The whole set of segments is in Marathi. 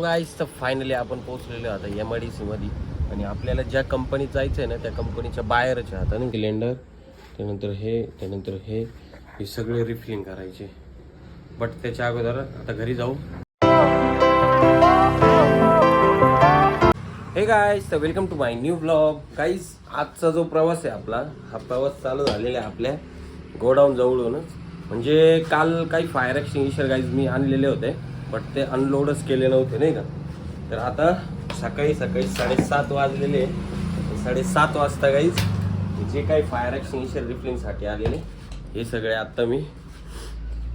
गाईस तर फायनली आपण पोहोचलेलो आता MIDC मध्ये आणि आपल्याला ज्या कंपनीत जायचं आहे ना त्या कंपनीच्या बाहेरच आहे आता नाही सिलेंडर त्यानंतर हे सगळे रिफिलिंग करायचे. बट त्याच्या अगोदर आता घरी जाऊ. हे गाईस तर welcome to my new blog. Guys आजचा जो प्रवास आहे आपला हा प्रवास चालू झालेला आहे आपल्या गोडाऊन जवळूनच. म्हणजे काल काही फायर एक्सटिंग्विशर गाईज मी आणलेले होते बट ते अनलोडच केले नव्हते नाही का. तर आता सकाळी 7:30 वाजलेले. 7:30 वाजता गाईज जे काही फायर एक्सटिंग्विशर रिफिलिंगसाठी आलेले हे सगळे आत्ता मी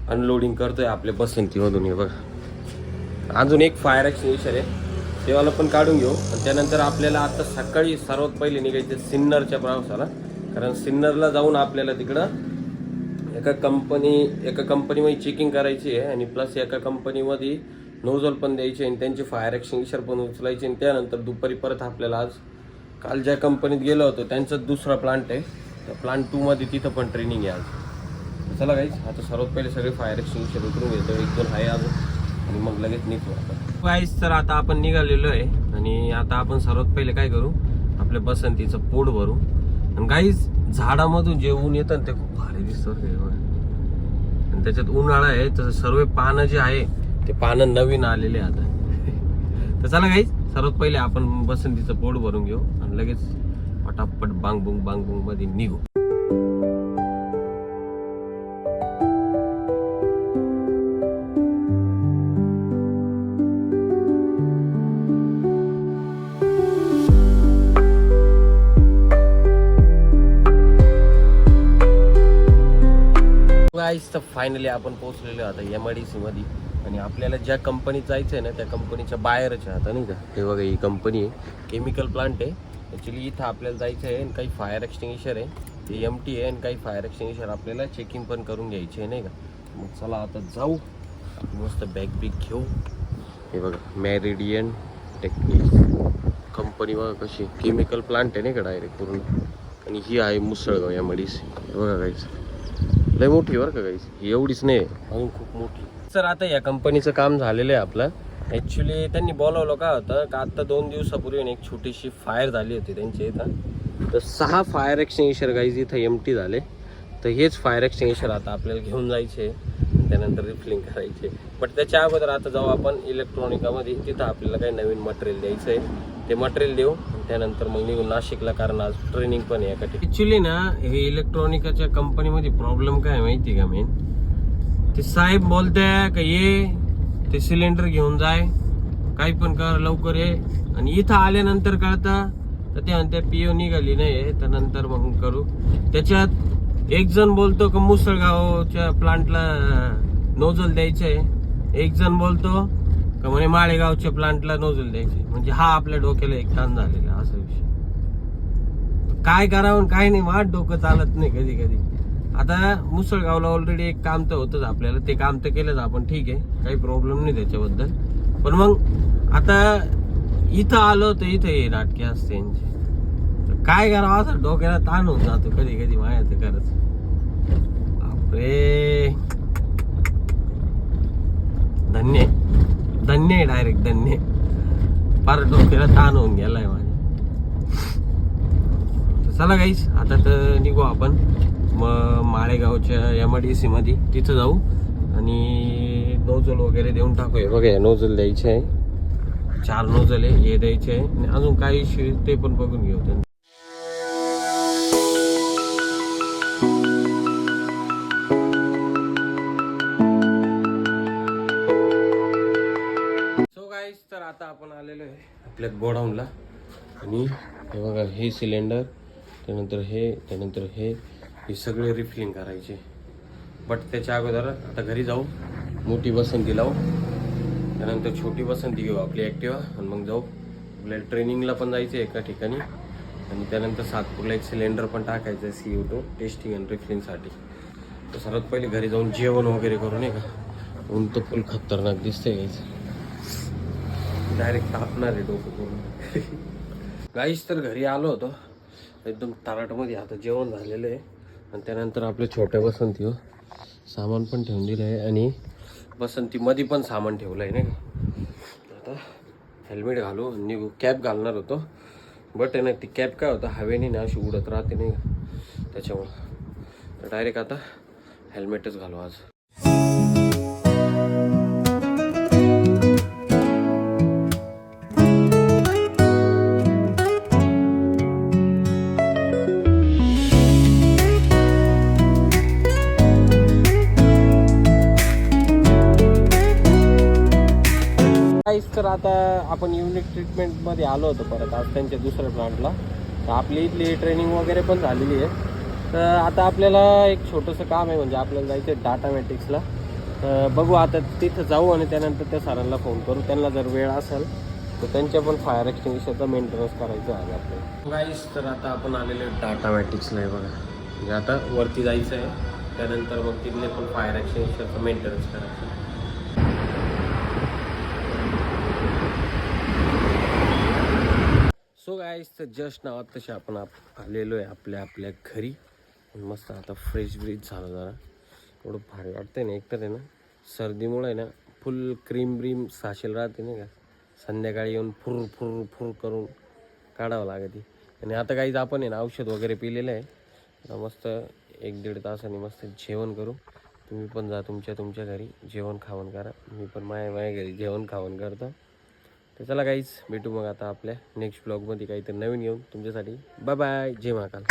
अनलोडिंग करतोय आपल्या बसंतीमधून. हे बघा अजून एक फायर एक्सटिंग्विशर आहे तेवाला पण काढून घेऊ. आणि त्यानंतर आपल्याला आता सकाळी सर्वात पहिले निघायचं सिन्नरच्या प्रवासाला. कारण सिन्नरला जाऊन आपल्याला तिकडं एका कंपनीमध्ये चेकिंग करायची आहे आणि प्लस एका कंपनीमध्ये नोझल पण द्यायची आणि त्यांचे फायर एक्सटिंग्विशर पण उचलायचे. आणि त्यानंतर दुपारी परत आपल्याला आज काल ज्या कंपनीत गेलो होतो त्यांचा दुसरा प्लांट आहे त्या प्लांट 2 मध्ये तिथं पण ट्रेनिंग आहे आज. चला गाईज आता सर्वात पहिले सगळे फायर एक्सटिंग्विशर उतरून घेतो. 1-2 आहे अजून आणि मग लगेच निघतो आता गाईज. तर आता आपण निघालेलो आहे आणि आता आपण सर्वात पहिले काय करू आपल्या बसंतीचं पोट भरू. आणि गाईज झाडामधून जे ऊन येतं ना ते खूप भारी दिसतं आणि त्याच्यात उन्हाळा आहे तर सर्व पानं जे आहे ते पानं नवीन आलेले आता. तर चला गाईज सर्वात पहिले आपण बसंतीचं पोट भरून घेऊ आणि लगेच पटापट बांगबुंग मध्ये निघू. गाईस तर फायनली आपण पोहोचलेलो आता MIDC मध्ये आणि आपल्याला ज्या कंपनीत जायचं आहे ना त्या कंपनीच्या बाहेरच आहे आता नाही का. हे बघा ही कंपनी आहे केमिकल प्लांट आहे ॲक्च्युली. इथं आपल्याला जायचं आहे आणि काही फायर एक्सटिंग्विशर आहे ते एमटी आहे आणि काही फायर एक्सटिंग्विशर आपल्याला चेकिंग पण करून घ्यायचे आहे नाही का. मग चला आता जाऊ मस्त बॅग घेऊ. हे बघा मेरिडियन टेक्निक्स कंपनी बघा कशी केमिकल प्लांट आहे नाही का डायरेक्ट पूर्ण. आणि ही आहे मुसळगाव MIDC. हे बघा काहीच लय मोठी बरं का गाईस एवढीच नाही अजून खूप मोठी. सर आता या कंपनीचं काम झालेलं आहे आपलं. ॲक्च्युली त्यांनी बोलावलं काय होतं का आत्ता 2 दिवसापूर्वी एक छोटीशी फायर झाली होती त्यांच्या इथं. तर 6 फायर एक्सटिंग्विशर गाईज इथं एमटी झाले. तर हेच फायर एक्सटिंग्विशर आता आपल्याला घेऊन जायचे त्यानंतर रिफिलिंग करायचे. बट त्याच्या अगोदर आता जाऊ आपण इलेक्ट्रॉनिकामध्ये. तिथं आपल्याला काही नवीन मटेरियल द्यायचं आहे ते मटेरियल देऊ त्यानंतर मग निघून नाशिकला. कारण आज ट्रेनिंग पण आहे एका ठिकाणी. ॲक्च्युली ना हे इलेक्ट्रॉनिकाच्या कंपनीमध्ये प्रॉब्लेम काय माहिती का मेन ते साहेब बोलताय का ये ते सिलेंडर घेऊन जाय काही पण कर लवकर ये. आणि इथं आल्यानंतर कळतं तर ते म्हणते PO निघाली नाही तर नंतर मग करू. त्याच्यात एक जण बोलतो का मुसळगावच्या प्लांटला नोझल द्यायचंय. एक जण बोलतो का म्हणे माळेगावच्या प्लांटला नोझल द्यायचे. म्हणजे हा आपल्या डोक्याला एक ताण झालेला असा विषय. काय करावं काय नाही माझं डोकं चालत नाही कधी कधी. आता मुसळगावला ऑलरेडी एक काम तर होतंच आपल्याला ते काम तर केलंच आपण ठीक आहे काही प्रॉब्लेम नाही त्याच्याबद्दल. पण मग आता इथं आलो तर इथं हे नाटके असते यांची. तर काय करावं असं डोक्याला ताण होऊन जातो कधी कधी माया तर खरंच. बापरे धन्य डायरेक्ट धन्य फार डोक्याला ताण होऊन गेलाय माझ्या. चला गाईस आता तर निघू आपण मग माळेगावच्या MIDC मध्ये तिथं जाऊ आणि नोझल वगैरे देऊन टाकूया. बघा नोझल द्यायचे आहे 4 नोझल आहे हे द्यायचे आहे आणि अजून काही ते पण बघून घेऊ. सो गाईस तर आता आपण आलेलो आहे आपल्या गोडाऊनला आणि हे बघा हे सिलेंडर त्यानंतर हे सगळे रिफिलिंग करायचे. बट त्याच्या अगोदर आता घरी जाऊ मोठी बसंती लावू त्यानंतर छोटी बसंती घेऊ आपली ॲक्टिवा आणि मग जाऊ आपल्याला ट्रेनिंगला पण जायचं एका ठिकाणी. आणि त्यानंतर सातपूरला एक सिलेंडर पण टाकायचं आहे CO2 टेस्टिंग आणि रिफिलिंगसाठी. तर सर्वात पहिले घरी जाऊन जेवण वगैरे करू नये का. ऊन तर फुल खतरनाक दिसतंय गाईज डायरेक्ट तापणार आहे डोकं पूर्ण. गाईज तर घरी आलो होतो एकदम तराटमध्ये. आता जेवण झालेलं आहे आणि त्यानंतर आपल्या छोट्या बसंतीवर सामान पण ठेवून दिलं आहे आणि बसंतीमध्ये पण सामान ठेवलं आहे नाही. आता हेल्मेट घालू आणि निघू. कॅप घालणार होतो बट आहे ना ती कॅप काय होतं हवेने ना अशी उडत राहते नाही का, त्याच्यामुळं तर डायरेक्ट आता हेल्मेटच घालू आज. तर आता आपण युनिट ट्रीटमेंटमध्ये आलो होतो परत आज त्यांच्या दुसऱ्या प्लांटला. तर आपली इथली ट्रेनिंग वगैरे पण झालेली आहे. तर आता आपल्याला एक छोटंसं काम आहे, म्हणजे आपल्याला जायचं आहे डाटा मॅट्रिक्सला. तर बघू आता तिथं जाऊ आणि त्यानंतर त्या सरांना फोन करू. त्यांना जर वेळ असेल तर त्यांच्या पण फायर एक्सटिंग्विशरचा मेंटेनन्स करायचं आहे आपल्याला. गाईस तर आता आपण आलेले डाटा मॅट्रिक्सला आहे बघा. म्हणजे आता वरती जायचं आहे, त्यानंतर मग तिथले पण फायर एक्सटिंग्विशरचा मेंटेनन्स करायचं. सो गाईस तर जस्ट नावात तसे आपण आलेलो आहे आपल्या घरी. मस्त आता फ्रेश ब्रीज झालं जरा, एवढं भारी वाटतंय ना. एकतर आहे ना सर्दीमुळे आहे ना फुल क्रीम ब्रीम साशेल राहते नाही का, संध्याकाळी येऊन फुर फुर फुर करून काढावं लागते. आणि आता काहीच आपण आहे ना औषध वगैरे पिलेलं आहे. आता मस्त 1-1.5 तासांनी मस्त जेवण करू. तुम्ही पण जा तुमच्या घरी जेवण खावण करा. मी पण माझ्या घरी जेवण खावण करतो. तर चला काहीच भेटू मग आता आपल्या नेक्स्ट ब्लॉगमध्ये काहीतरी नवीन येऊन तुमच्यासाठी. बाय बाय, जय महाकाल.